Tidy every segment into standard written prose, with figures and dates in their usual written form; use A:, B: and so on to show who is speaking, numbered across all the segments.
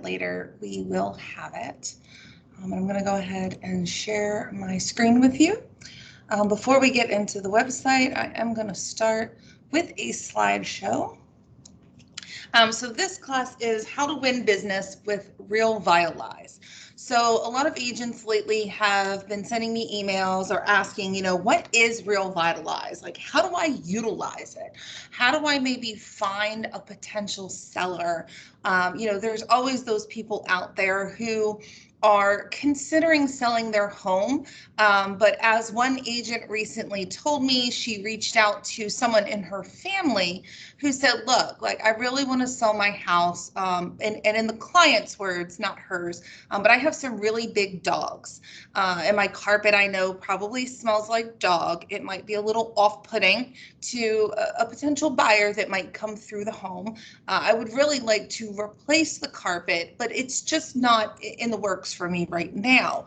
A: later we will have it. I'm going to go ahead and share my screen with you. Before we get into the website, I am going to start with a slideshow. So this class is how to win business with RealVitalize. So a lot of agents lately have been sending me emails or asking, what is RealVitalize? Like, how do I utilize it? How do I maybe find a potential seller? There's always those people out there who are considering selling their home. But as one agent recently told me, she reached out to someone in her family who said, look, like I really want to sell my house. And in the client's words, not hers, but I have some really big dogs. And my carpet, I know, probably smells like dog. It might be a little off-putting to a potential buyer that might come through the home. I would really like to replace the carpet, but it's just not in the works for me right now.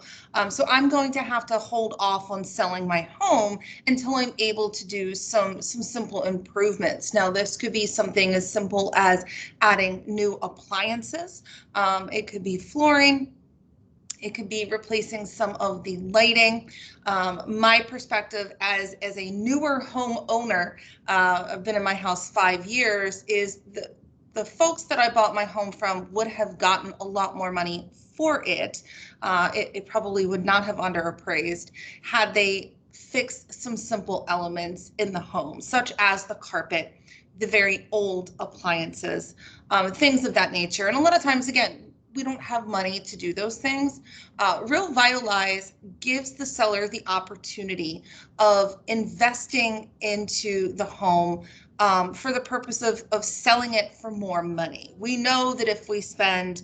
A: So I'm going to have to hold off on selling my home until I'm able to do some simple improvements. Now, this could be something as simple as adding new appliances. It could be flooring. It could be replacing some of the lighting. My perspective as a newer homeowner, I've been in my house 5 years, is the folks that I bought my home from would have gotten a lot more money for it. It probably would not have underappraised had they fixed some simple elements in the home, such as the carpet, the very old appliances, things of that nature. And a lot of times, again, we don't have money to do those things. RealVitalize gives the seller the opportunity of investing into the home for the purpose of selling it for more money. We know that if we spend,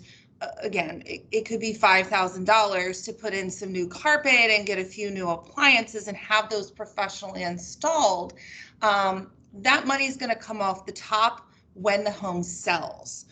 A: again, it could be $5,000 to put in some new carpet and get a few new appliances and have those professionally installed, that money is going to come off the top when the home sells.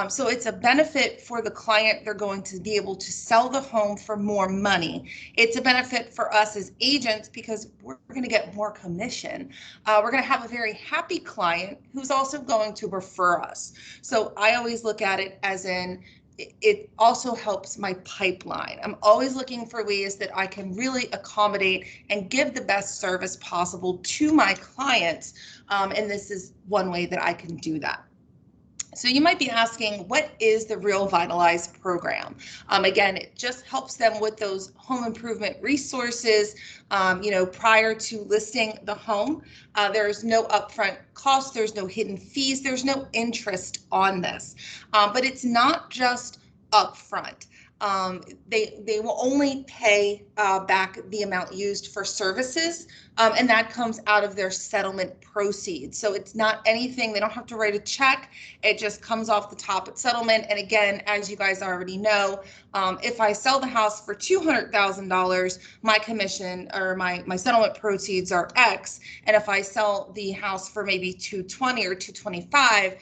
A: So it's a benefit for the client. They're going to be able to sell the home for more money. It's a benefit for us as agents because we're going to get more commission. We're going to have a very happy client who's also going to refer us. So I always look at it as in, it also helps my pipeline. I'm always looking for ways that I can really accommodate and give the best service possible to my clients. And this is one way that I can do that. So you might be asking, what is the RealVitalize program? Again, it just helps them with those home improvement resources, prior to listing the home. There's no upfront cost, there's no hidden fees, there's no interest on this. But it's not just upfront. They will only pay back the amount used for services, and that comes out of their settlement proceeds. So it's not anything, they don't have to write a check, it just comes off the top at settlement. And again, as you guys already know, if I sell the house for $200,000, my commission or my settlement proceeds are X. And if I sell the house for maybe 220 or 225,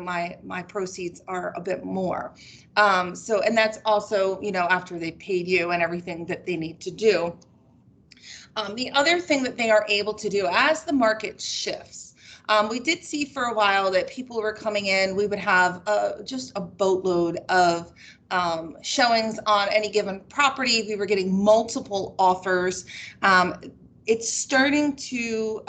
A: my proceeds are a bit more. And that's also, after they paid you and everything that they need to do. The other thing that they are able to do as the market shifts, we did see for a while that people were coming in, we would have just a boatload of showings on any given property. We were getting multiple offers. It's starting to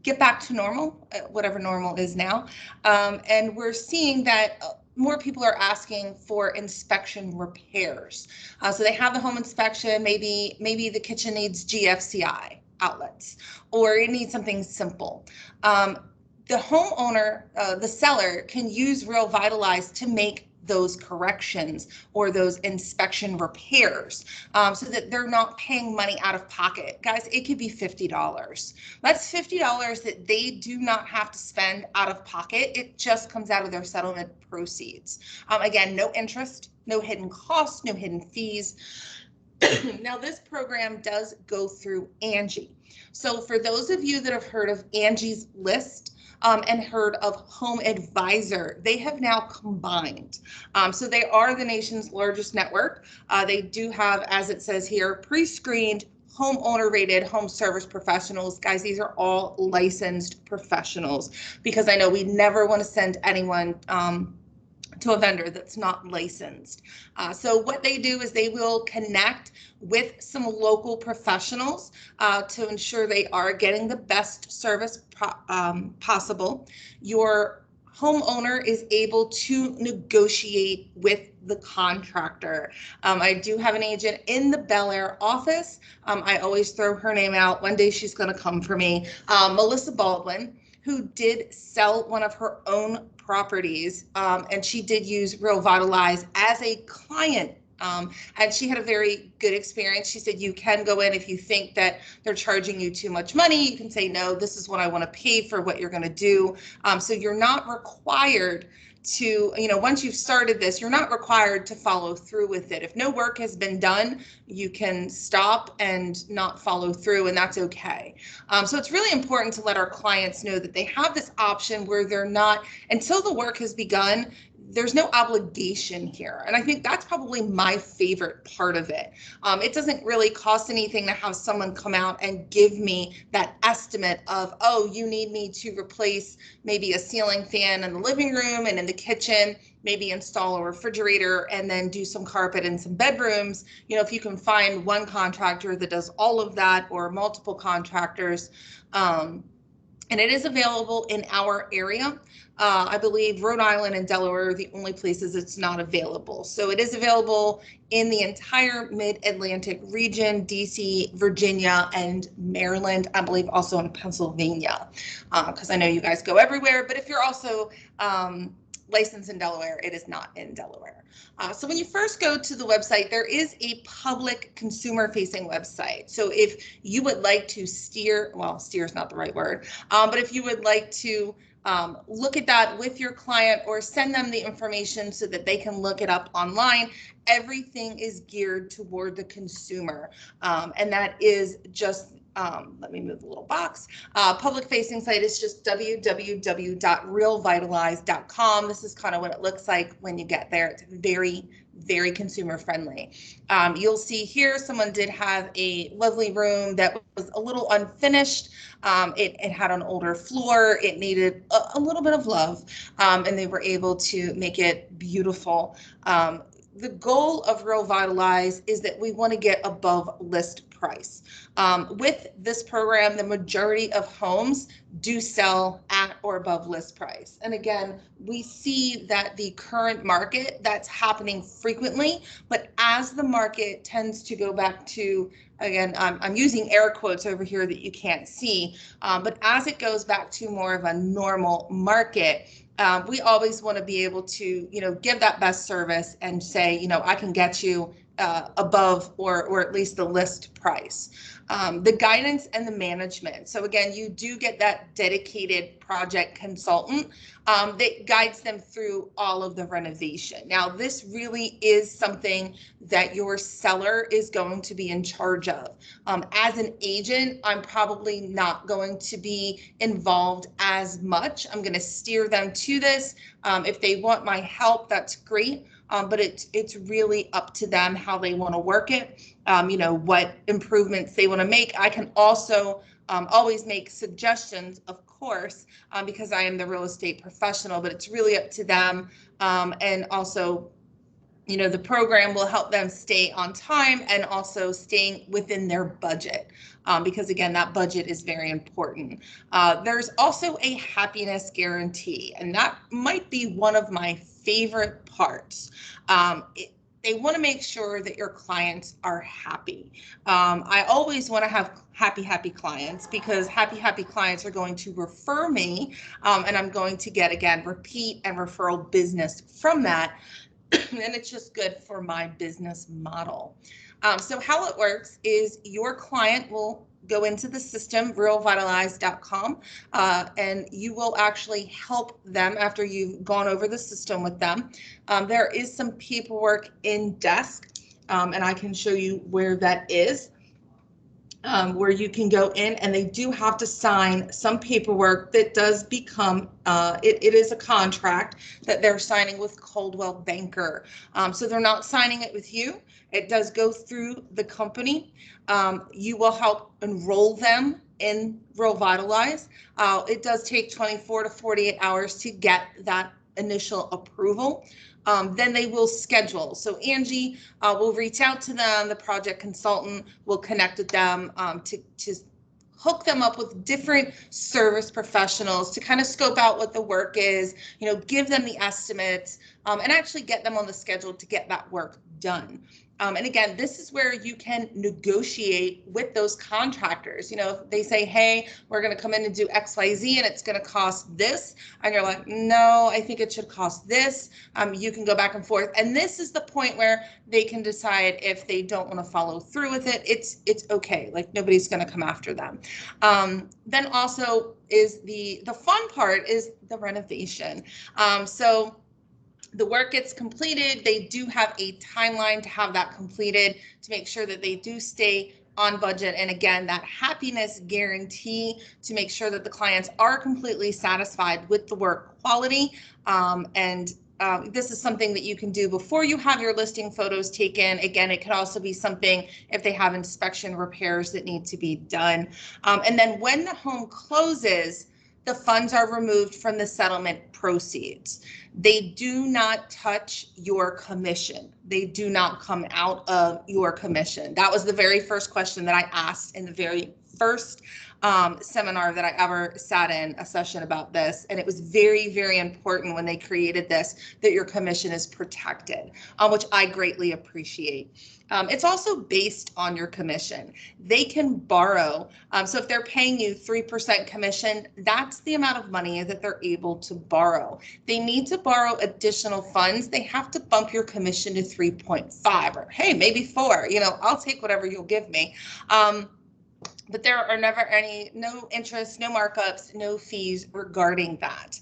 A: get back to normal, whatever normal is now. And we're seeing that more people are asking for inspection repairs. So they have the home inspection, maybe the kitchen needs GFCI outlets, or it needs something simple. The homeowner, the seller, can use RealVitalize to make those corrections or those inspection repairs, so that they're not paying money out of pocket. Guys, it could be $50. That's $50 that they do not have to spend out of pocket. It just comes out of their settlement proceeds. Again, no interest, no hidden costs, no hidden fees. Now, this program does go through Angie. So for those of you that have heard of Angie's List, and heard of Home Advisor, they have now combined. So they are the nation's largest network. They do have, as it says here, pre-screened, homeowner rated home service professionals. Guys, these are all licensed professionals, because I know we never want to send anyone to a vendor that's not licensed. So what they do is they will connect with some local professionals to ensure they are getting the best service possible. Your homeowner is able to negotiate with the contractor. I do have an agent in the Bel Air office. I always throw her name out. One day she's going to come for me. Melissa Baldwin, who did sell one of her own properties, and she did use RealVitalize as a client. And she had a very good experience. She said, you can go in if you think that they're charging you too much money. You can say, no, this is what I want to pay for what you're going to do. So you're not required to, once you've started this, you're not required to follow through with it. If no work has been done, you can stop and not follow through, and that's okay. So it's really important to let our clients know that they have this option where they're not, until the work has begun, there's no obligation here. And I think that's probably my favorite part of it. It doesn't really cost anything to have someone come out and give me that estimate of, oh, you need me to replace maybe a ceiling fan in the living room and in the kitchen, maybe install a refrigerator and then do some carpet in some bedrooms. If you can find one contractor that does all of that or multiple contractors, and it is available in our area. I believe Rhode Island and Delaware are the only places it's not available. So it is available in the entire mid-Atlantic region, DC, Virginia, and Maryland. I believe also in Pennsylvania, because I know you guys go everywhere. But if you're also licensed in Delaware, it is not in Delaware. So when you first go to the website, there is a public consumer-facing website. So if you would like to steer is not the right word, but if you would like to look at that with your client or send them the information so that they can look it up online, everything is geared toward the consumer. And that is just let me move the little box. Public facing site is just www.realvitalize.com. This is kind of what it looks like when you get there. It's very, very consumer friendly. You'll see here someone did have a lovely room that was a little unfinished. It had an older floor. It needed a little bit of love, and they were able to make it beautiful. The goal of RealVitalize is that we want to get above list price. With this program, the majority of homes do sell at or above list price. And again, we see that the current market, that's happening frequently, but as the market tends to go back to, again, I'm using air quotes over here that you can't see, but as it goes back to more of a normal market, we always want to be able to, give that best service and say, I can get you above or at least the list price. The guidance and the management. So again, you do get that dedicated project consultant that guides them through all of the renovation. Now, this really is something that your seller is going to be in charge of. As an agent, I'm probably not going to be involved as much. I'm going to steer them to this. If they want my help, that's great. But it's really up to them how they want to work it, what improvements they want to make. I can also always make suggestions, of course, because I am the real estate professional, but it's really up to them. And also, the program will help them stay on time and also staying within their budget, because again, that budget is very important. There's also a happiness guarantee, and that might be one of my favorite parts. They want to make sure that your clients are happy. I always want to have happy clients, because happy clients are going to refer me, and I'm going to get, again, repeat and referral business from that. And it's just good for my business model. So how it works is your client will go into the system, realvitalize.com, and you will actually help them after you've gone over the system with them. There is some paperwork in desk, and I can show you where that is. Where you can go in, and they do have to sign some paperwork that does become, it is a contract that they're signing with Coldwell Banker. So they're not signing it with you. It does go through the company. You will help enroll them in RealVitalize. It does take 24 to 48 hours to get that initial approval, then they will schedule. So Angie will reach out to them. The project consultant will connect with them to hook them up with different service professionals to kind of scope out what the work is, give them the estimates, and actually get them on the schedule to get that work done. And again, this is where you can negotiate with those contractors. If they say, hey, we're going to come in and do XYZ and it's going to cost this, and you're like, no, I think it should cost this. You can go back and forth. And this is the point where they can decide if they don't want to follow through with it. It's okay. Like, nobody's going to come after them. Then also is the fun part is the renovation. So the work gets completed. They do have a timeline to have that completed to make sure that they do stay on budget. And again, that happiness guarantee to make sure that the clients are completely satisfied with the work quality. This is something that you can do before you have your listing photos taken. Again, it could also be something if they have inspection repairs that need to be done. And then when the home closes, the funds are removed from the settlement proceeds. They do not touch your commission. They do not come out of your commission. That was the very first question that I asked in the very first seminar that I ever sat in, a session about this. And it was very, very important when they created this that your commission is protected, which I greatly appreciate. It's also based on your commission. They can borrow. So if they're paying you 3% commission, that's the amount of money that they're able to borrow. They need to borrow additional funds. They have to bump your commission to 3.5 or hey, maybe 4. I'll take whatever you'll give me. But there are never no interest, no markups, no fees regarding that.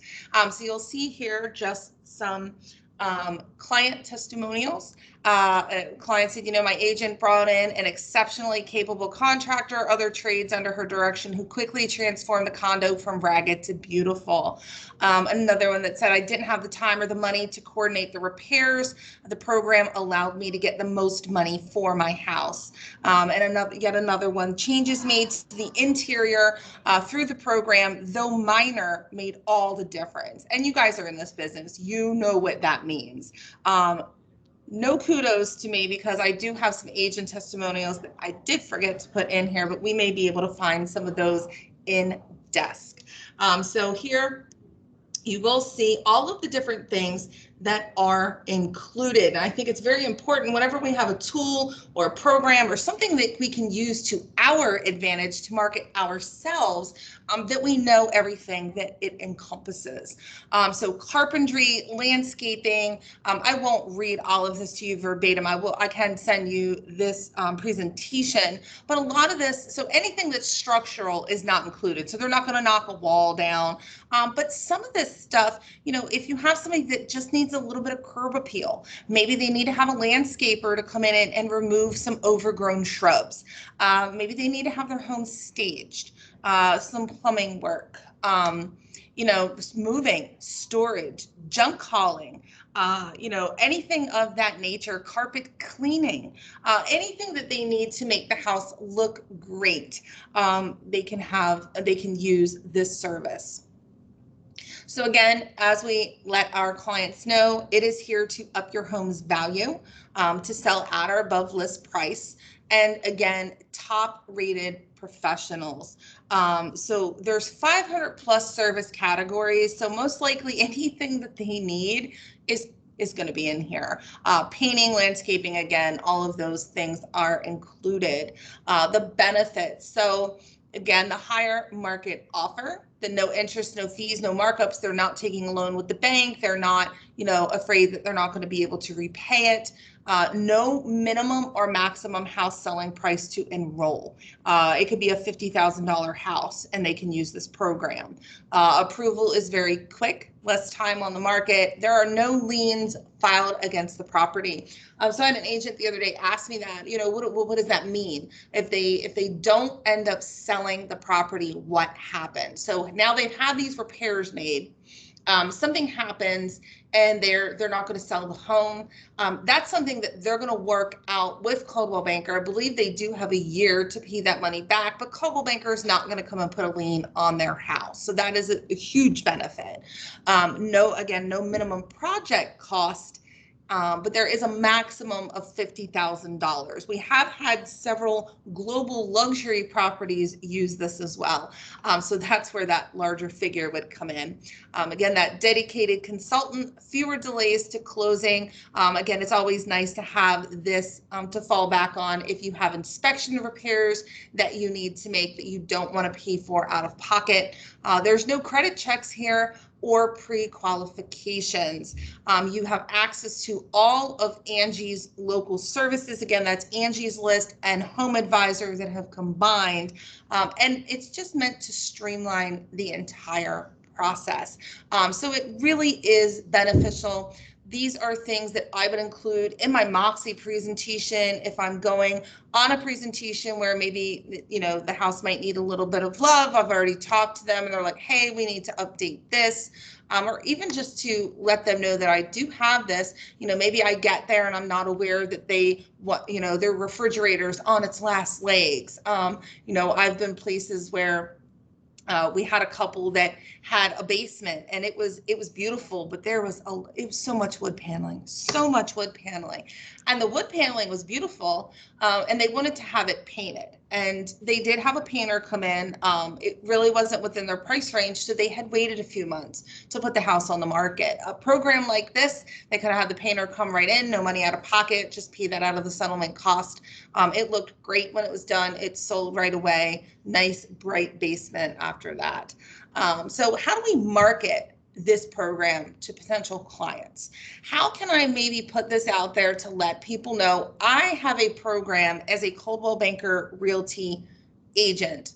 A: So you'll see here just some client testimonials. Client said, my agent brought in an exceptionally capable contractor, other trades under her direction, who quickly transformed the condo from ragged to beautiful. Another one that said, I didn't have the time or the money to coordinate the repairs. The program allowed me to get the most money for my house. And yet another one, changes made to the interior through the program, though minor, made all the difference. And you guys are in this business. You know what that means. No kudos to me because I do have some agent testimonials that I did forget to put in here, but we may be able to find some of those in desk. So here you will see all of the different things that are included. And I think it's very important whenever we have a tool or a program or something that we can use to our advantage to market ourselves, that we know everything that it encompasses. So carpentry, landscaping, I won't read all of this to you verbatim. I can send you this presentation, but a lot of this, so anything that's structural is not included. So they're not going to knock a wall down. But some of this stuff, if you have somebody that just needs a little bit of curb appeal, maybe they need to have a landscaper to come in and remove some overgrown shrubs. Maybe they need to have their home staged, some plumbing work, moving, storage, junk hauling, anything of that nature, carpet cleaning, anything that they need to make the house look great, they can use this service. So again, as we let our clients know, it is here to up your home's value, to sell at or above list price. And again, top rated professionals. So there's 500 plus service categories. So most likely anything that they need is going to be in here. Painting, landscaping, again, all of those things are included. The benefits. So again, the higher market offer, the no interest, no fees, no markups. They're not taking a loan with the bank. They're not, afraid that they're not going to be able to repay it. No minimum or maximum house selling price to enroll. It could be a $50,000 house and they can use this program. Approval is very quick, less time on the market. There are no liens filed against the property. So I had an agent the other day ask me that, what does that mean? If they don't end up selling the property, what happens? So now they've had these repairs made. something happens and they're not going to sell the home. That's something that they're going to work out with Coldwell Banker. I believe they do have a year to pay that money back, but Coldwell Banker is not going to come and put a lien on their house. So that is a huge benefit. No minimum project cost. But there is a maximum of $50,000. We have had several global luxury properties use this as well. So that's where that larger figure would come in. Again, that dedicated consultant, fewer delays to closing. Again, it's always nice to have this to fall back on if you have inspection repairs that you need to make that you don't want to pay for out of pocket. There's no credit checks here or pre-qualifications. You have access to all of Angie's local services. Again, that's Angie's List and Home Advisor that have combined. And it's just meant to streamline the entire process. So it really is beneficial. These are things that I would include in my Moxie presentation if I'm going on a presentation where maybe, the house might need a little bit of love. I've already talked to them and they're like, hey, we need to update this. Or even just to let them know that I do have this. Maybe I get there and I'm not aware that their refrigerator's on its last legs. I've been places where we had a couple that had a basement and it was beautiful, but it was so much wood paneling, and the wood paneling was beautiful, and they wanted to have it painted, and they did have a painter come in. It really wasn't within their price range, so they had waited a few months to put the house on the market. A program like this, they could have had the painter come right in, no money out of pocket, just pay that out of the settlement cost. It looked great when it was done. It sold right away. Nice bright basement after that. So how do we market this program to potential clients? How can I maybe put this out there to let people know I have a program as a Coldwell Banker Realty agent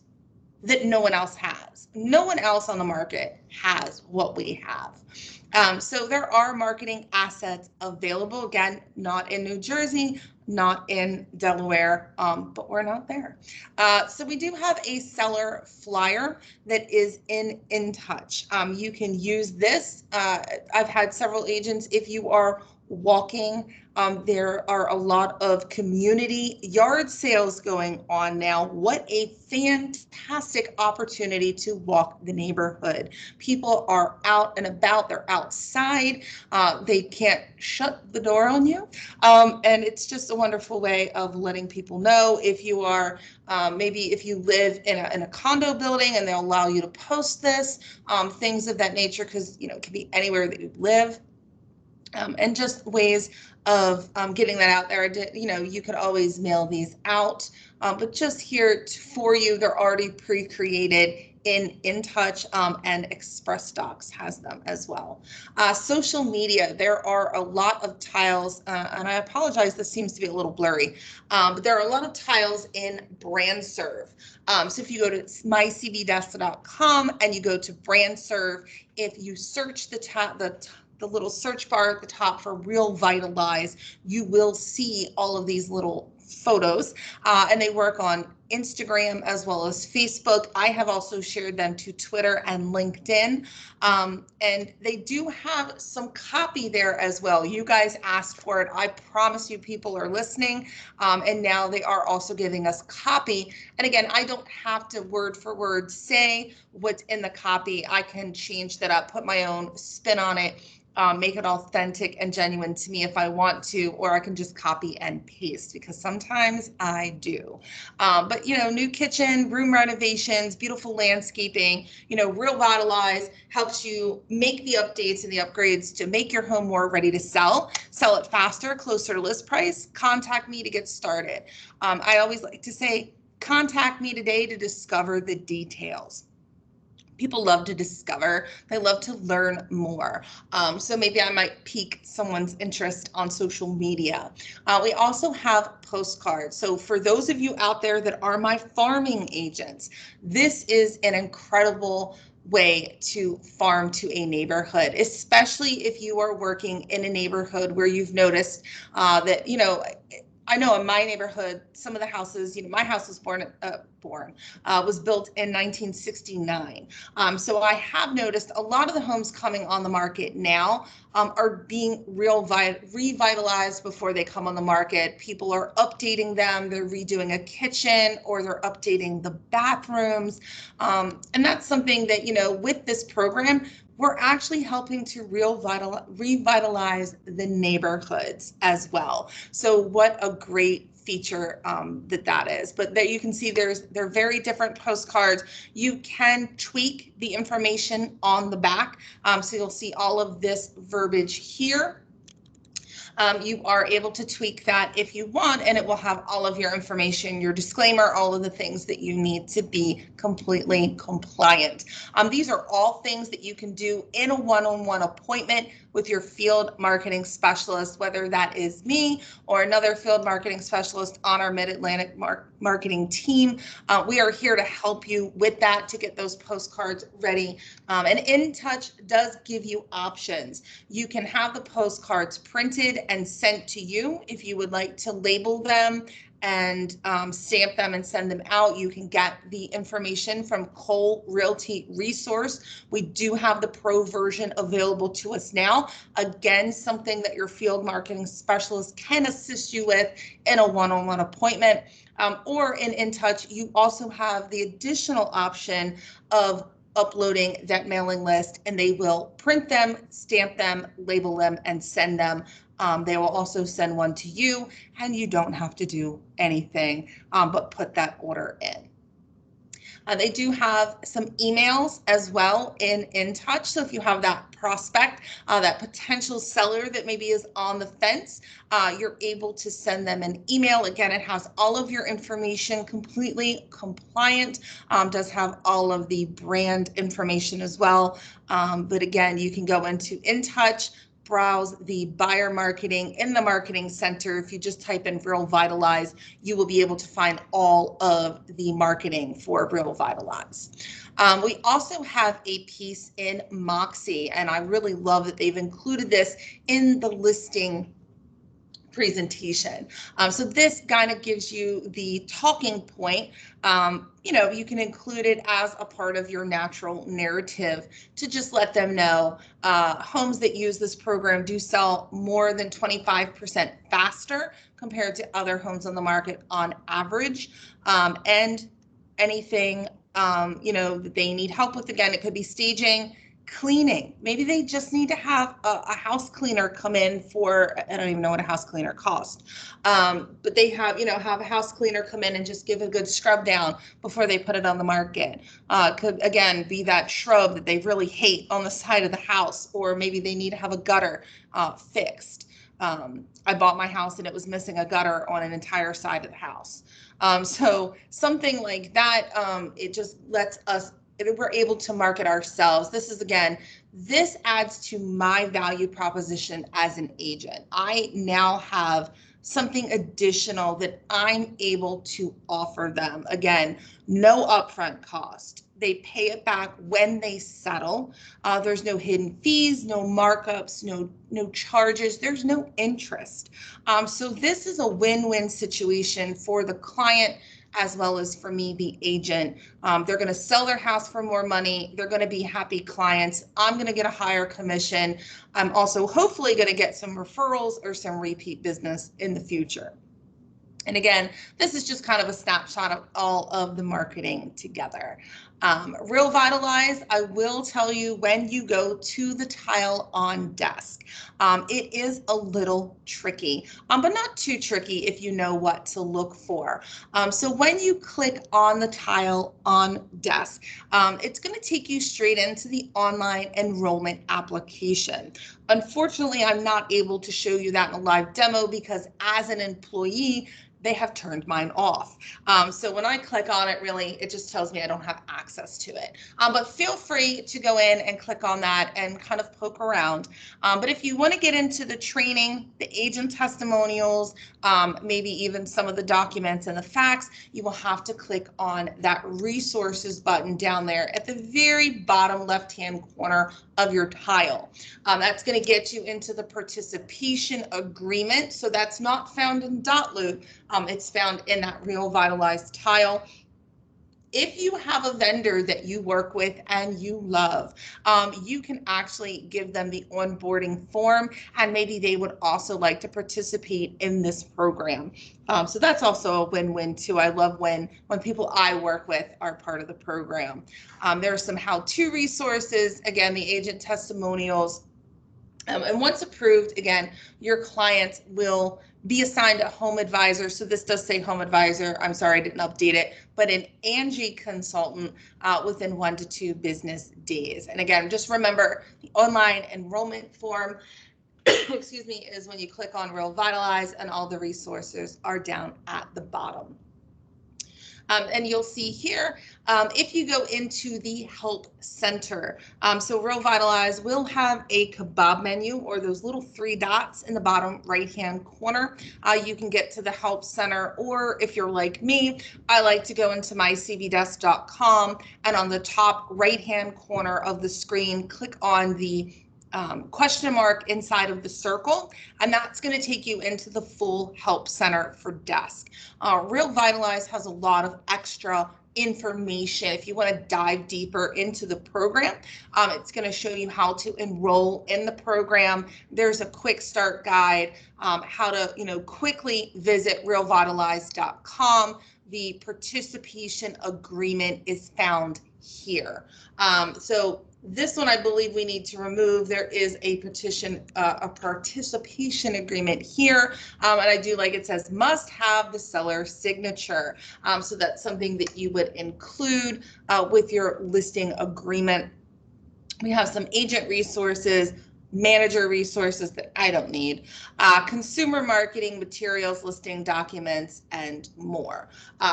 A: that no one else has? No one else on the market has what we have. So there are marketing assets available. Again, not in New Jersey, not in Delaware, but we're not there. So we do have a seller flyer that is in touch. You can use this. I've had several agents, if you are walking, there are a lot of community yard sales going on now. What a fantastic opportunity to walk the neighborhood. People are out and about, they're outside, they can't shut the door on you. And it's just a wonderful way of letting people know if you are, maybe if you live in a condo building and they'll allow you to post this, things of that nature, because it can be anywhere that you live. And just ways of getting that out there. You could always mail these out, but just here for you, they're already pre-created in touch, and Express Docs has them as well. Social media, there are a lot of tiles, and I apologize, this seems to be a little blurry, but there are a lot of tiles in BrandServe. So if you go to mycbdesk.com and you go to BrandServe, if you search the little search bar at the top for RealVitalize, you will see all of these little photos, and they work on Instagram as well as Facebook. I have also shared them to Twitter and LinkedIn, and they do have some copy there as well. You guys asked for it. I promise you people are listening, and now they are also giving us copy. And again, I don't have to word for word say what's in the copy. I can change that up, put my own spin on it, make it authentic and genuine to me if I want to, or I can just copy and paste, because sometimes I do. But new kitchen, room renovations, beautiful landscaping, RealVitalize helps you make the updates and the upgrades to make your home more ready to sell it faster, closer to list price. Contact me to get started. I always like to say, contact me today to discover the details. People love to discover, they love to learn more. So maybe I might pique someone's interest on social media. We also have postcards. So for those of you out there that are my farming agents, this is an incredible way to farm to a neighborhood, especially if you are working in a neighborhood where you've noticed that, I know in my neighborhood, some of the houses, my house was was built in 1969. So I have noticed a lot of the homes coming on the market now are being revitalized before they come on the market. People are updating them. They're redoing a kitchen or they're updating the bathrooms. And that's something that, with this program, we're actually helping to revitalize the neighborhoods as well. So what a great feature that is. But there you can see they're very different postcards. You can tweak the information on the back. So you'll see all of this verbiage here. You are able to tweak that if you want, and it will have all of your information, your disclaimer, all of the things that you need to be completely compliant. These are all things that you can do in a one-on-one appointment with your field marketing specialist, whether that is me or another field marketing specialist on our Mid-Atlantic marketing team. We are here to help you with that, to get those postcards ready. And InTouch does give you options. You can have the postcards printed and sent to you if you would like to label them and stamp them and send them out. You can get the information from Cole Realty Resource. We do have the pro version available to us now. Again, something that your field marketing specialist can assist you with in a one-on-one appointment. Or in InTouch, you also have the additional option of uploading that mailing list, and they will print them, stamp them, label them, and send them. They will also send one to you, and you don't have to do anything but put that order in. They do have some emails as well in InTouch. So if you have that prospect, that potential seller that maybe is on the fence, you're able to send them an email. Again, it has all of your information, completely compliant, does have all of the brand information as well. But again, you can go into InTouch, browse the buyer marketing in the marketing center. If you just type in RealVitalize, you will be able to find all of the marketing for RealVitalize. We also have a piece in Moxie, and I really love that they've included this in the listing presentation. So this kind of gives you the talking point. You can include it as a part of your natural narrative to just let them know homes that use this program do sell more than 25% faster compared to other homes on the market on average. And anything, that they need help with, again, it could be staging, cleaning. Maybe they just need to have a house cleaner come in for, I don't even know what a house cleaner costs, but they have a house cleaner come in and just give a good scrub down before they put it on the market. Could, again, be that shrub that they really hate on the side of the house, or maybe they need to have a gutter fixed. I bought my house and it was missing a gutter on an entire side of the house. So something like that, it just lets us, we're able to market ourselves. This adds to my value proposition as an agent. I now have something additional that I'm able to offer them. Again, no upfront cost. They pay it back when they settle. There's no hidden fees, no markups, no charges. There's no interest. So this is a win-win situation for the client as well as for me, the agent. They're going to sell their house for more money. They're going to be happy clients. I'm going to get a higher commission. I'm also hopefully going to get some referrals or some repeat business in the future. And again, this is just kind of a snapshot of all of the marketing together. RealVitalize, I will tell you, when you go to the tile on desk, it is a little tricky, but not too tricky if you know what to look for. So when you click on the tile on desk, it's going to take you straight into the online enrollment application. Unfortunately, I'm not able to show you that in a live demo because as an employee, they have turned mine off. So when I click on it, really, it just tells me I don't have access to it. But feel free to go in and click on that and kind of poke around. But if you want to get into the training, the agent testimonials, maybe even some of the documents and the facts, you will have to click on that resources button down there at the very bottom left-hand corner of your tile. That's going to get you into the participation agreement. So that's not found in .loop. It's found in that RealVitalize tile. If you have a vendor that you work with and you love, you can actually give them the onboarding form, and maybe they would also like to participate in this program. So that's also a win-win too. I love when people I work with are part of the program. There are some how-to resources, again, the agent testimonials. And once approved, again, your clients will be assigned a home advisor. So this does say home advisor. I'm sorry, I didn't update it, but an Angie consultant within 1 to 2 business days. And again, just remember the online enrollment form, excuse me, is when you click on RealVitalize, and all the resources are down at the bottom. And you'll see here, if you go into the help center, so RealVitalize will have a kebab menu, or those little 3 dots in the bottom right-hand corner. You can get to the help center, or if you're like me, I like to go into mycvdesk.com, and on the top right-hand corner of the screen, click on the question mark inside of the circle, and that's going to take you into the full help center for desk. RealVitalize has a lot of extra information. If you want to dive deeper into the program, it's going to show you how to enroll in the program. There's a quick start guide, how to quickly visit realvitalize.com. The participation agreement is found here. So this one, I believe we need to remove. There is a participation agreement here, and I do like it says must have the seller signature. So that's something that you would include with your listing agreement. We have some agent resources, manager resources that I don't need, consumer marketing materials, listing documents, and more.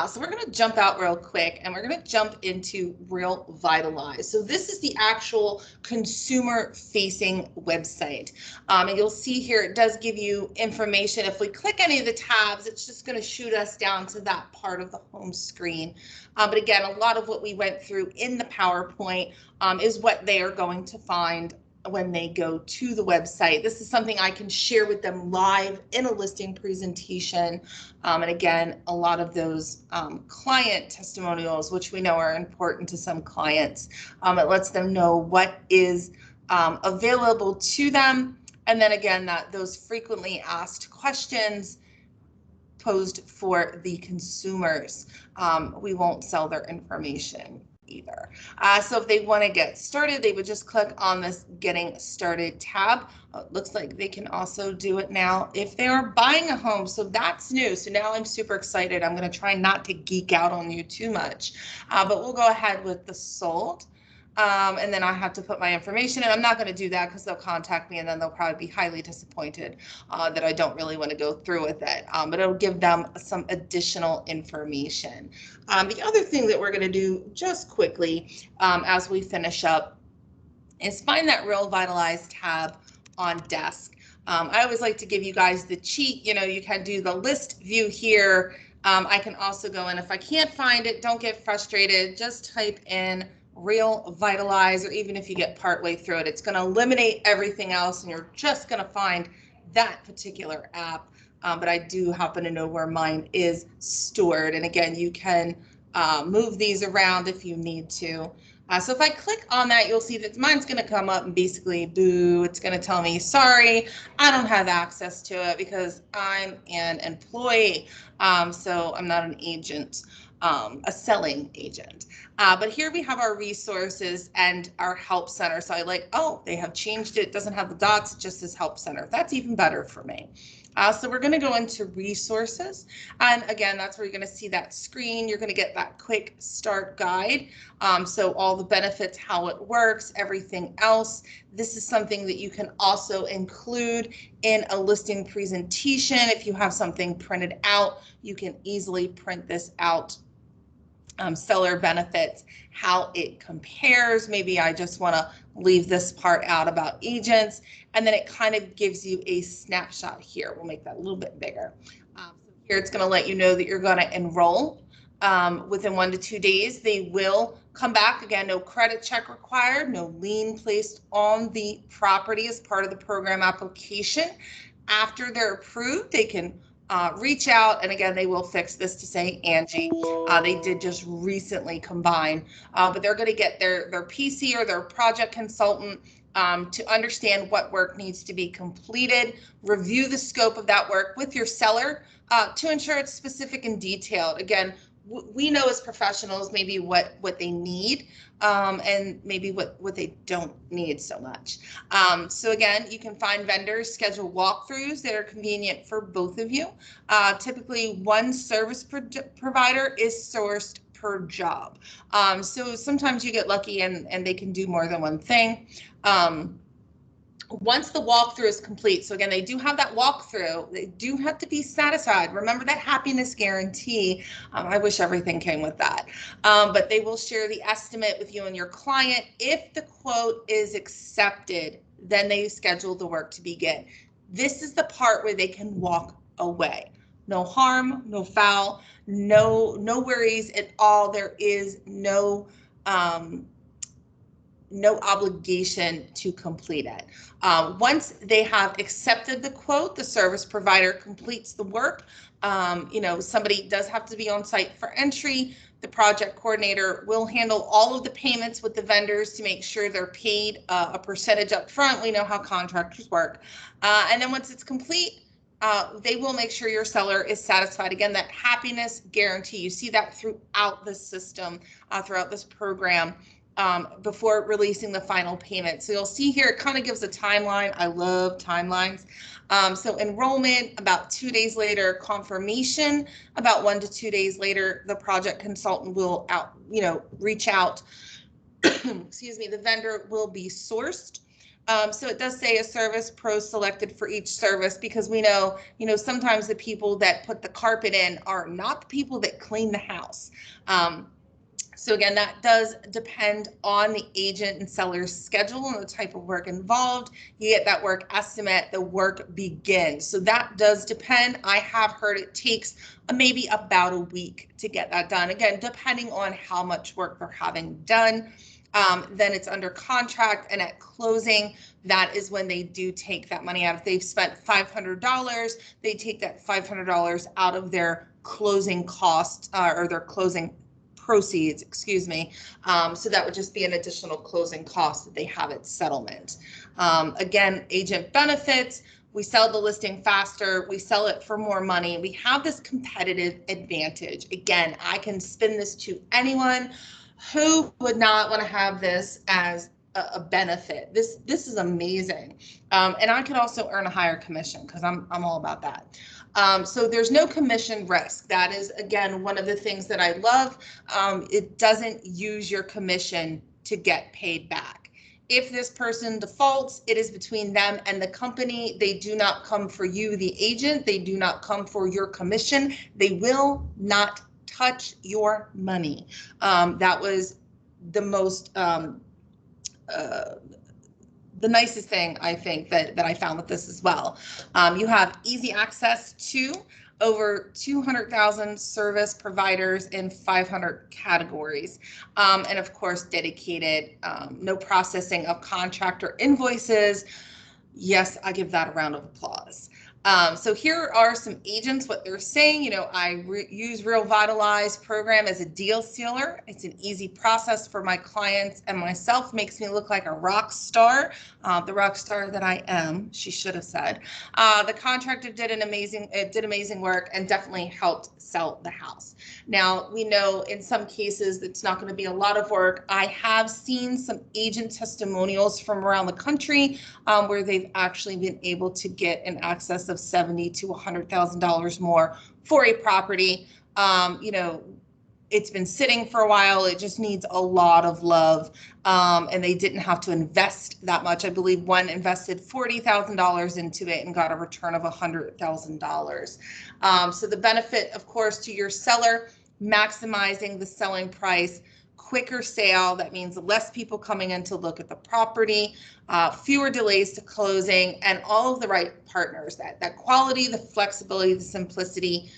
A: So we're going to jump out real quick, and we're going to jump into RealVitalize. So this is the actual consumer-facing website. And you'll see here it does give you information. If we click any of the tabs, it's just going to shoot us down to that part of the home screen. But again, a lot of what we went through in the PowerPoint is what they are going to find when they go to the website. This is something I can share with them live in a listing presentation. And again, a lot of those client testimonials, which we know are important to some clients, it lets them know what is available to them. And then again, those frequently asked questions posed for the consumers. We won't sell their information either. So if they want to get started, they would just click on this Getting Started tab. It looks like they can also do it now if they are buying a home. So that's new. So now I'm super excited. I'm going to try not to geek out on you too much, but we'll go ahead with the sold. And then I have to put my information in. I'm not going to do that because they'll contact me, and then they'll probably be highly disappointed that I don't really want to go through with it. But it'll give them some additional information. The other thing that we're going to do just quickly as we finish up is find that RealVitalize tab on desk. I always like to give you guys the cheat. You can do the list view here. I can also go in. If I can't find it, don't get frustrated. Just type in RealVitalize, or even if you get partway through it, it's going to eliminate everything else, and you're just going to find that particular app. But I do happen to know where mine is stored. And again, you can move these around if you need to. So if I click on that, you'll see that mine's going to come up and basically, boo, it's going to tell me, sorry, I don't have access to it because I'm an employee. So I'm not an agent, a selling agent. But here we have our resources and our help center. So I like, oh, they have changed it. It doesn't have the dots, it just says help center. That's even better for me. So we're going to go into resources. And again, that's where you're going to see that screen. You're going to get that quick start guide. So all the benefits, how it works, everything else. This is something that you can also include in a listing presentation. If you have something printed out, you can easily print this out. Seller benefits, how it compares. Maybe I just want to leave this part out about agents, and then it kind of gives you a snapshot here. We'll make that a little bit bigger. So here it's going to let you know that you're going to enroll within 1 to 2 days. They will come back. Again, no credit check required, no lien placed on the property as part of the program application. After they're approved, they can reach out, and again, they will fix this to say Angie. They did just recently combine, but they're going to get their PC or their project consultant to understand what work needs to be completed, review the scope of that work with your seller to ensure it's specific and detailed. Again, we know as professionals maybe what they need and maybe what they don't need so much. So again, you can find vendors, schedule walkthroughs that are convenient for both of you. Typically, one service provider is sourced per job. So sometimes you get lucky and they can do more than one thing. Once the walkthrough is complete, so again, they do have that walkthrough, they do have to be satisfied. Remember that happiness guarantee. I wish everything came with that. But they will share the estimate with you and your client. If the quote is accepted, then they schedule the work to begin. This is the part where they can walk away. No harm, no foul, no worries at all. There is no obligation to complete it. Once they have accepted the quote, the service provider completes the work. Somebody does have to be on site for entry. The project coordinator will handle all of the payments with the vendors to make sure they're paid a percentage up front. We know how contractors work. And then once it's complete, they will make sure your seller is satisfied. Again, that happiness guarantee, you see that throughout the system, throughout this program. Before releasing the final payment. So you'll see here, it kind of gives a timeline. I love timelines. So enrollment, about 2 days later, confirmation, about 1 to 2 days later, the project consultant will reach out. Excuse me, the vendor will be sourced. So it does say a service pro selected for each service, because we know, sometimes the people that put the carpet in are not the people that clean the house. So again, that does depend on the agent and seller's schedule and the type of work involved. You get that work estimate, the work begins. So that does depend. I have heard it takes maybe about a week to get that done. Again, depending on how much work they're having done. Then it's under contract, and at closing, that is when they do take that money out. If they've spent $500, they take that $500 out of their closing cost or their closing proceeds, excuse me. So that would just be an additional closing cost that they have at settlement. Again, agent benefits, we sell the listing faster, we sell it for more money. We have this competitive advantage. Again, I can spin this to anyone who would not want to have this as a benefit. This is amazing. And I could also earn a higher commission, because I'm all about that. So there's no commission risk. That is, again, one of the things that I love. It doesn't use your commission to get paid back. If this person defaults, it is between them and the company. They do not come for you, the agent. They do not come for your commission. They will not touch your money. That was the most the nicest thing, I think, that I found with this as well. You have easy access to over 200,000 service providers in 500 categories. And of course, dedicated, no processing of contractor invoices. Yes, I give that a round of applause. So here are some agents, what they're saying. You know, I use RealVitalize program as a deal sealer. It's an easy process for my clients and myself, makes me look like a rock star, the rock star that I am, she should have said. The contractor did amazing work and definitely helped sell the house. Now, we know in some cases it's not going to be a lot of work. I have seen some agent testimonials from around the country where they've actually been able to get in excess of $70,000 to $100,000 more for a property. You know, it's been sitting for a while. It just needs a lot of love. And they didn't have to invest that much. I believe one invested $40,000 into it and got a return of $100,000. So the benefit, of course, to your seller, maximizing the selling price, quicker sale. That means less people coming in to look at the property, fewer delays to closing, and all of the right partners. That quality, the flexibility, the simplicity.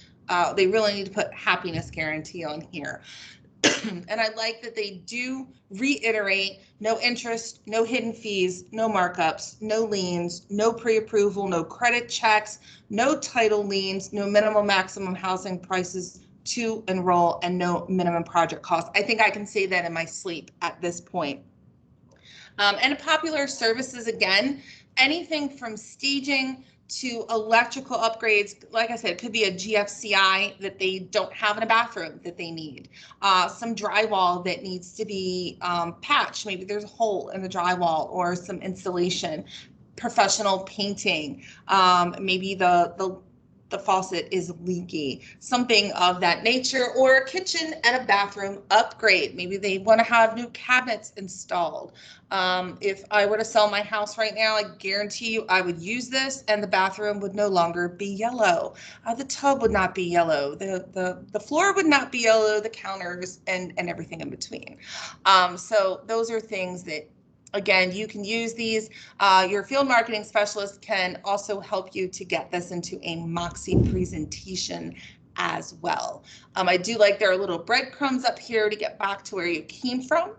A: They really need to put happiness guarantee on here. And I like that they do reiterate no interest, no hidden fees, no markups, no liens, no pre-approval, no credit checks, no title liens, no minimum maximum housing prices to enroll, and no minimum project cost. I think I can say that in my sleep at this point. And popular services, again, anything from staging to electrical upgrades. Like I said, it could be a GFCI that they don't have in a bathroom that they need. Some drywall that needs to be patched. Maybe there's a hole in the drywall, or some installation. Professional painting. Maybe the faucet is leaky, something of that nature, or a kitchen and a bathroom upgrade. Maybe they want to have new cabinets installed. If I were to sell my house right now, I guarantee you I would use this and the bathroom would no longer be yellow. The tub would not be yellow. The floor would not be yellow, the counters and everything in between. So those are things that, again, you can use these. Your field marketing specialist can also help you to get this into a Moxie presentation as well. I do like there are little breadcrumbs up here to get back to where you came from.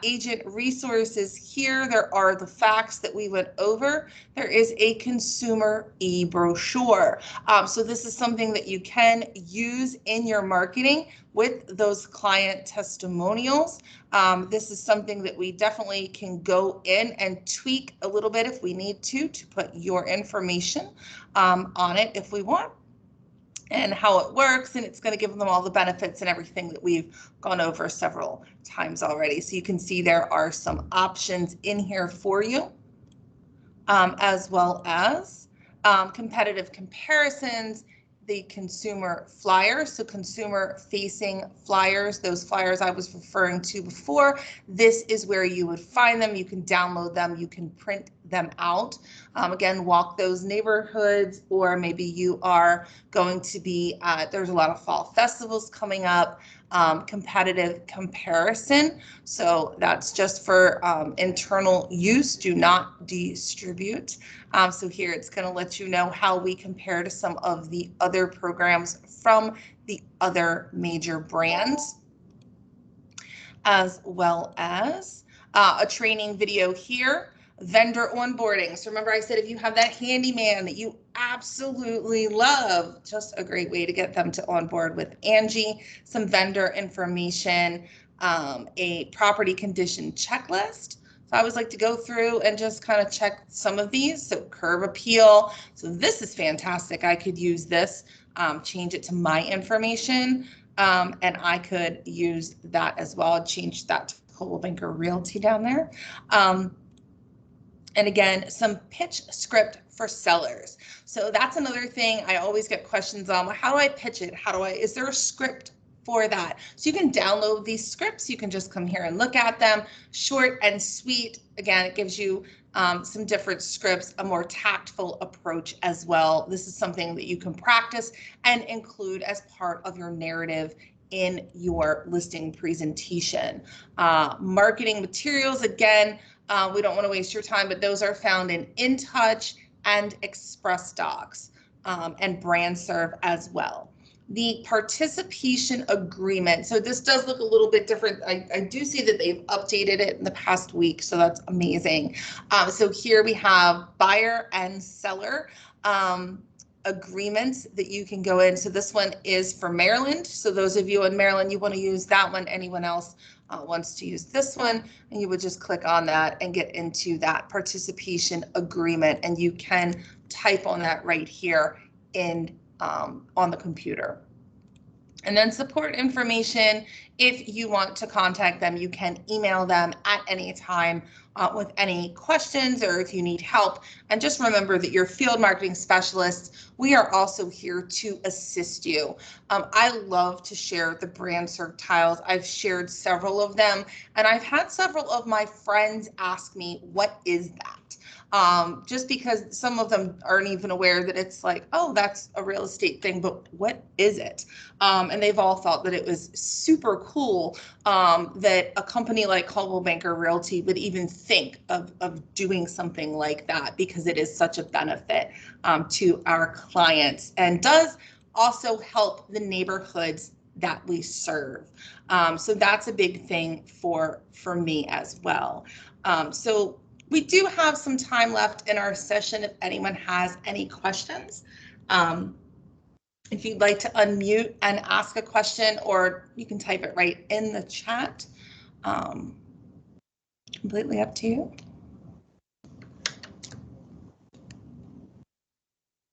A: Agent resources here, there are the facts that we went over. There is a consumer e-brochure. So this is something that you can use in your marketing with those client testimonials. This is something that we definitely can go in and tweak a little bit if we need to put your information on it if we want, and how it works, and it's going to give them all the benefits and everything that we've gone over several times already. So you can see there are some options in here for you, as well as competitive comparisons, the consumer flyers, so consumer facing flyers, those flyers I was referring to before. This is where you would find them. You can download them, you can print them out. Again, walk those neighborhoods, or maybe you are going to be, there's a lot of fall festivals coming up. Competitive comparison. So that's just for internal use, do not distribute. So here it's going to let you know how we compare to some of the other programs from the other major brands, as well as a training video here. Vendor onboarding. So remember I said if you have that handyman that you absolutely love, just a great way to get them to onboard with Angie. Some vendor information, a property condition checklist. So I always like to go through and just kind of check some of these. So curb appeal. So this is fantastic. I could use this, change it to my information, and I could use that as well. I'd change that to Coldwell Banker Realty down there. And again, some pitch script for sellers. So that's another thing I always get questions on. Well, how do I pitch it? Is there a script for that? So you can download these scripts. You can just come here and look at them. Short and sweet. Again, it gives you some different scripts, a more tactful approach as well. This is something that you can practice and include as part of your narrative in your listing presentation. Marketing materials, again, we don't want to waste your time, but those are found in InTouch and Express Docs, and BrandServe as well. the participation agreement. So this does look a little bit different. I do see that they've updated it in the past week, so that's amazing. So here we have buyer and seller agreements that you can go in. So this one is for Maryland. So those of you in Maryland, you want to use that one. Anyone else wants to use this one, and you would just click on that and get into that participation agreement, and you can type on that right here in on the computer. And then support information, if you want to contact them, you can email them at any time with any questions or if you need help. And just remember that your field marketing specialists, we are also here to assist you. I love to share the BrandServe tiles. I've shared several of them, and I've had several of my friends ask me, what is that? Just because some of them aren't even aware that it's like, oh, that's a real estate thing, but what is it? And they've all thought that it was super cool that a company like Coldwell Banker Realty would even think of doing something like that, because it is such a benefit to our clients and does also help the neighborhoods that we serve. So that's a big thing for me as well. So we do have some time left in our session if anyone has any questions. If you'd like to unmute and ask a question, or you can type it right in the chat. Completely up to you.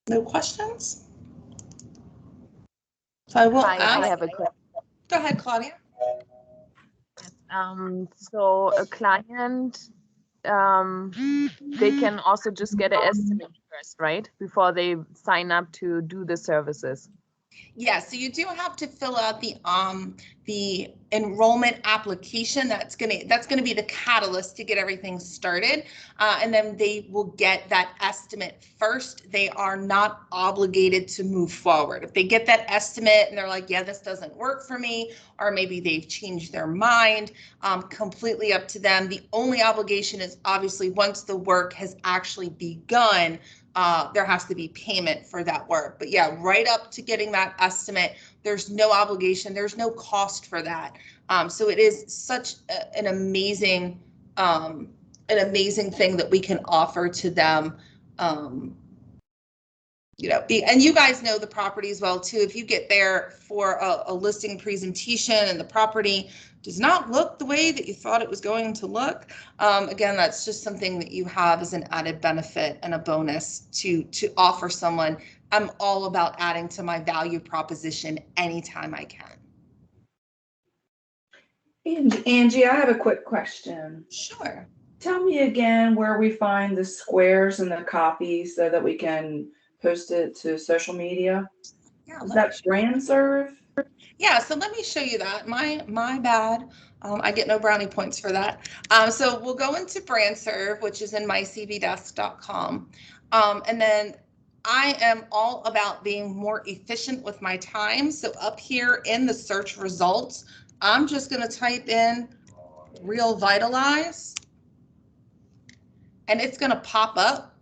A: No questions? So I will ask.
B: I have a question.
A: Go ahead, Claudia.
B: So a client, they can also just get an estimate first, right? Before they sign up to do the services.
A: Yeah, so you do have to fill out the enrollment application. That's gonna be the catalyst to get everything started, and then they will get that estimate first. They are not obligated to move forward. If they get that estimate and they're like, yeah, this doesn't work for me, or maybe they've changed their mind, completely up to them. The only obligation is obviously once the work has actually begun, there has to be payment for that work. But yeah, right up to getting that estimate, there's no obligation, there's no cost for that. So it is such an amazing thing that we can offer to them. You know, and you guys know the properties well too. If you get there for a listing presentation and the property does not look the way that you thought it was going to look, again, that's just something that you have as an added benefit and a bonus to offer someone. I'm all about adding to my value proposition anytime I can.
C: Angie, I have a quick question.
A: Sure.
C: Tell me again where we find the squares and the copies so that we can post it to social media.
A: Yeah,
C: is that BrandServe?
A: Yeah, so let me show you that. My bad. I get no brownie points for that. So we'll go into BrandServe, which is in mycvdesk.com. And then I am all about being more efficient with my time. So up here in the search results, I'm just going to type in RealVitalize, and it's going to pop up.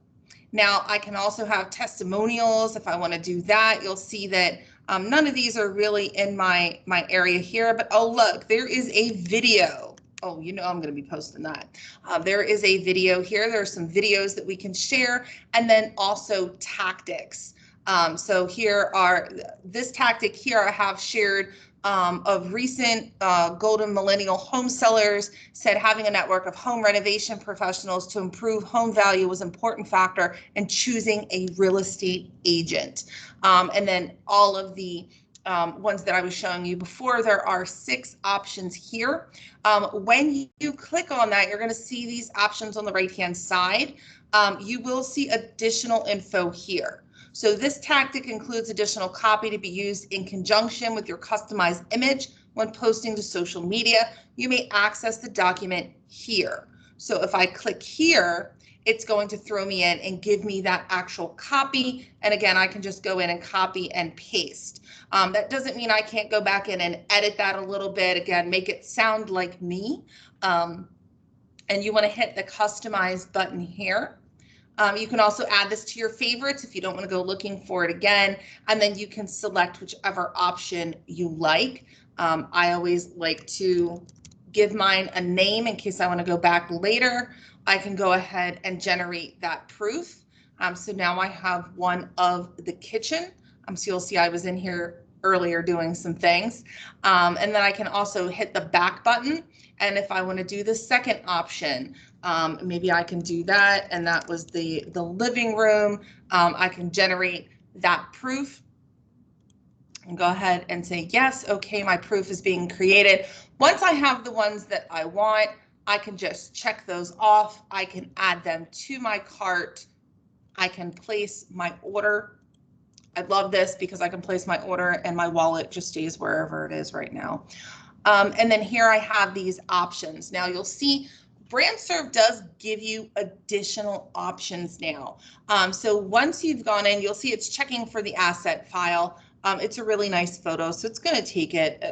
A: Now I can also have testimonials if I want to do that. You'll see that none of these are really in my area here, but oh look, there is a video. Oh, you know I'm going to be posting that. There is a video here. There are some videos that we can share, and then also tactics. So here are this tactic here I have shared of recent golden millennial home sellers said having a network of home renovation professionals to improve home value was an important factor in choosing a real estate agent. And then all of the ones that I was showing you before, there are 6 options here. When you click on that, you're going to see these options on the right-hand side. You will see additional info here. So this tactic includes additional copy to be used in conjunction with your customized image when posting to social media. You may access the document here. So if I click here, it's going to throw me in and give me that actual copy. And again, I can just go in and copy and paste. That doesn't mean I can't go back in and edit that a little bit. Again, make it sound like me. And you want to hit the customize button here. You can also add this to your favorites if you don't want to go looking for it again, and then you can select whichever option you like. I always like to give mine a name in case I want to go back later. I can go ahead and generate that proof. So now I have one of the kitchen. So you'll see I was in here earlier doing some things. And then I can also hit the back button. And if I want to do the second option, maybe I can do that. And that was the living room. I can generate that proof and go ahead and say, yes, okay, my proof is being created. Once I have the ones that I want, I can just check those off. I can add them to my cart. I can place my order. I love this because I can place my order and my wallet just stays wherever it is right now. And then here I have these options. Now you'll see BrandServe does give you additional options now. So once you've gone in, you'll see it's checking for the asset file. It's a really nice photo, so it's going to take it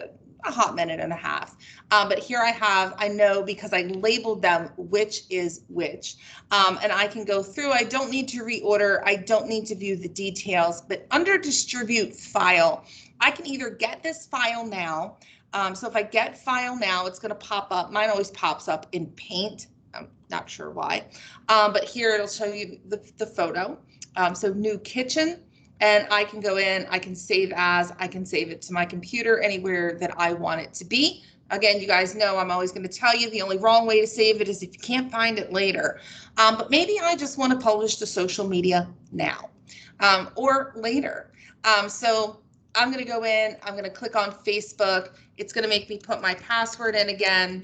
A: a hot minute and a half. But here I know because I labeled them which is which. And I can go through. I don't need to reorder. I don't need to view the details. But under distribute file, I can either get this file now. So if I get file now, it's going to pop up. Mine always pops up in Paint. I'm not sure why. But here it'll show you the photo. So new kitchen. And I can go in, I can save as, I can save it to my computer anywhere that I want it to be. Again, you guys know I'm always going to tell you the only wrong way to save it is if you can't find it later. But maybe I just want to publish to social media now or later. So I'm going to go in, I'm going to click on Facebook. It's going to make me put my password in again.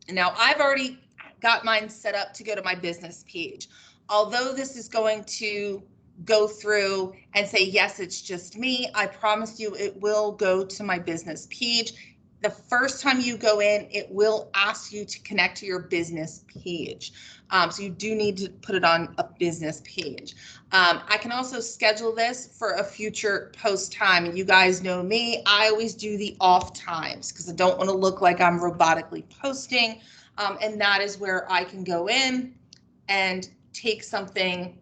A: Now I've already got mine set up to go to my business page. Although this is going to go through and say, yes, it's just me, I promise you it will go to my business page. The first time you go in, it will ask you to connect to your business page. So you do need to put it on a business page. I can also schedule this for a future post time. And you guys know me, I always do the off times because I don't want to look like I'm robotically posting. And that is where I can go in and take something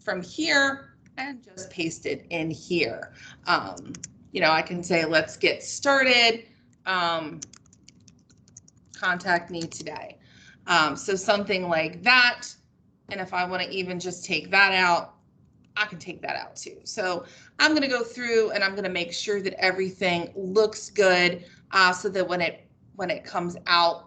A: from here and just paste it in here. I can say, let's get started. Contact me today. So something like that. And if I want to even just take that out, I can take that out too. So I'm going to go through and I'm going to make sure that everything looks good so that when it comes out,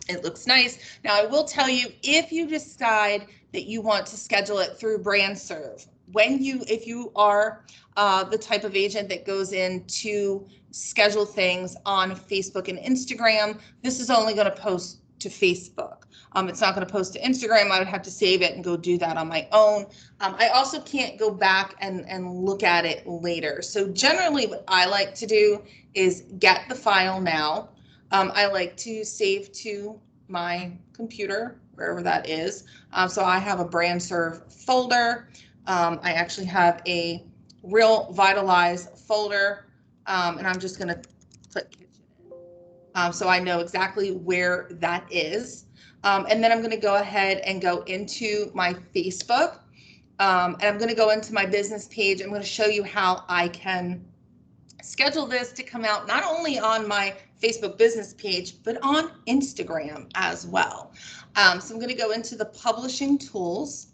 A: it looks nice. Now, I will tell you, if you decide that you want to schedule it through BrandServe, if you are the type of agent that goes in to schedule things on Facebook and Instagram, this is only going to post to Facebook. It's not going to post to Instagram. I would have to save it and go do that on my own. I also can't go back and look at it later. So generally what I like to do is get the file now. I like to save to my computer, wherever that is. So I have a BrandServe folder. I actually have a RealVitalize folder, and I'm just going to put kitchen in. So I know exactly where that is. And then I'm going to go ahead and go into my Facebook, and I'm going to go into my business page. I'm going to show you how I can schedule this to come out not only on my Facebook business page, but on Instagram as well. So I'm going to go into the publishing tools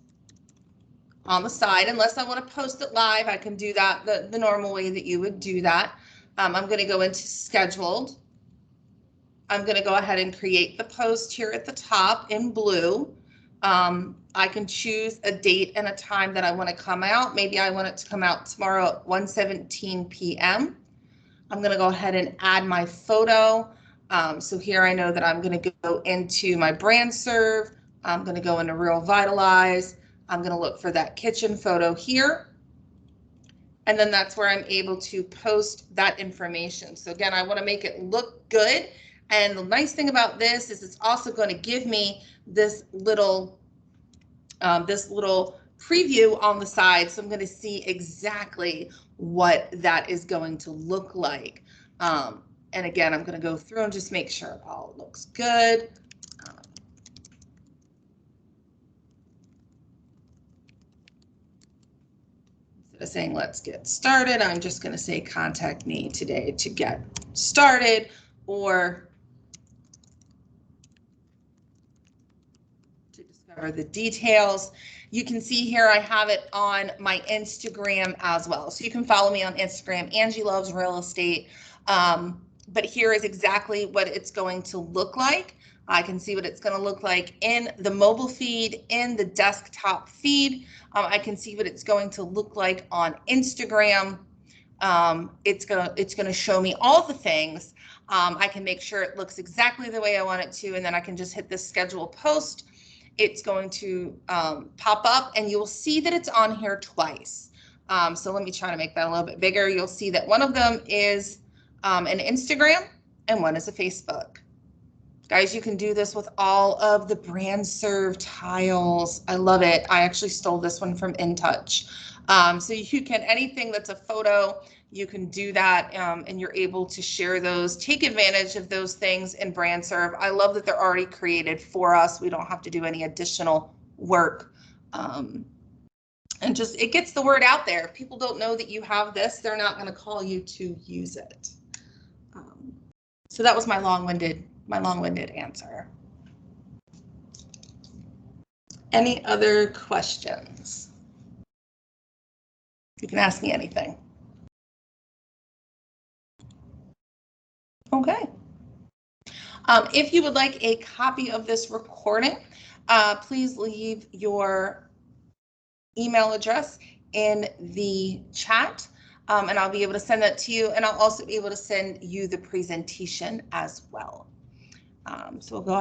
A: on the side. Unless I want to post it live, I can do that the normal way that you would do that. I'm going to go into scheduled. I'm going to go ahead and create the post here at the top in blue. I can choose a date and a time that I want to come out. Maybe I want it to come out tomorrow at 1:17 p.m. I'm going to go ahead and add my photo. So here I know that I'm going to go into my BrandServe. I'm going to go into RealVitalize. I'm going to look for that kitchen photo here. And then that's where I'm able to post that information. So again, I want to make it look good. And the nice thing about this is it's also going to give me this little preview on the side. So I'm going to see exactly what that is going to look like. And again, I'm going to go through and just make sure it all looks good. Instead of saying let's get started, I'm just going to say contact me today to get started, or to discover the details. You can see here I have it on my Instagram as well. So you can follow me on Instagram, Angie Loves Real Estate. But here is exactly what it's going to look like. I can see what it's going to look like in the mobile feed, in the desktop feed. I can see what it's going to look like on Instagram. It's gonna show me all the things. I can make sure it looks exactly the way I want it to, and then I can just hit this schedule post. It's going to pop up, and you'll see that it's on here twice. So let me try to make that a little bit bigger. You'll see that one of them is an Instagram and one is a Facebook. Guys, you can do this with all of the brand serve tiles. I love it. I actually stole this one from InTouch. So you can, anything that's a photo, you can do that, and you're able to share those. Take advantage of those things in brand serve. I love that they're already created for us. We don't have to do any additional work. And just, it gets the word out there. If people don't know that you have this, they're not going to call you to use it. So that was my long-winded answer. Any other questions? You can ask me anything. Okay. If you would like a copy of this recording, please leave your email address in the chat, and I'll be able to send that to you, and I'll also be able to send you the presentation as well. So we'll go ahead.